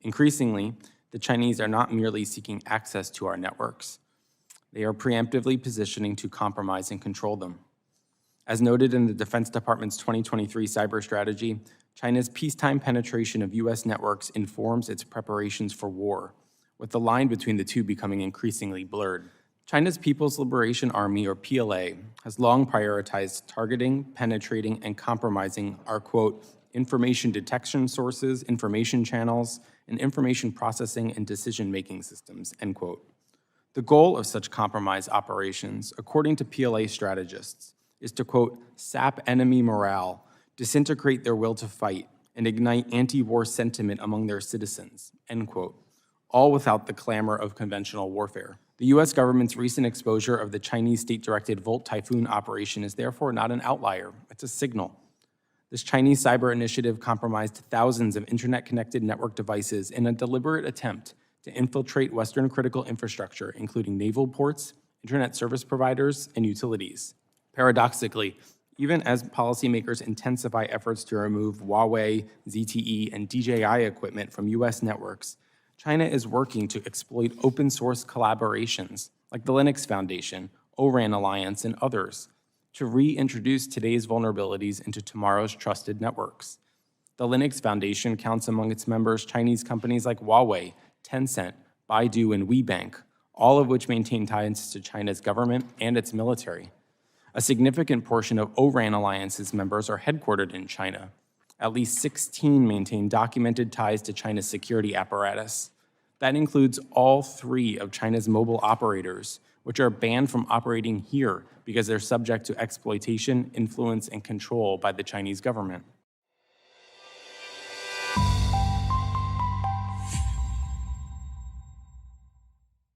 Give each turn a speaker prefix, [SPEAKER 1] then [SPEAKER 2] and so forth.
[SPEAKER 1] Increasingly, the Chinese are not merely seeking access to our networks. They are preemptively positioning to compromise and control them. As noted in the Defense Department's 2023 cyber strategy, China's peacetime penetration of U.S. networks informs its preparations for war, with the line between the two becoming increasingly blurred. China's People's Liberation Army, or PLA, has long prioritized targeting, penetrating, and compromising our, quote, information detection sources, information channels, and information processing and decision-making systems, end quote. The goal of such compromise operations, according to PLA strategists, is to, quote, sap enemy morale, disintegrate their will to fight, and ignite anti-war sentiment among their citizens, end quote, all without the clamor of conventional warfare. The U.S. government's recent exposure of the Chinese state-directed Volt Typhoon operation is therefore not an outlier, it's a signal. This Chinese cyber initiative compromised thousands of internet-connected network devices in a deliberate attempt to infiltrate Western critical infrastructure, including naval ports, internet service providers, and utilities. Paradoxically, even as policymakers intensify efforts to remove Huawei, ZTE, and DJI equipment from U.S. networks, China is working to exploit open-source collaborations like the Linux Foundation, O-Ran Alliance, and others to reintroduce today's vulnerabilities into tomorrow's trusted networks. The Linux Foundation counts among its members Chinese companies like Huawei, Tencent, Baidu, and WeBank, all of which maintain ties to China's government and its military. A significant portion of O-Ran Alliance's members are headquartered in China. At least 16 maintain documented ties to China's security apparatus. That includes all 3 of China's mobile operators, which are banned from operating here because they're subject to exploitation, influence, and control by the Chinese government.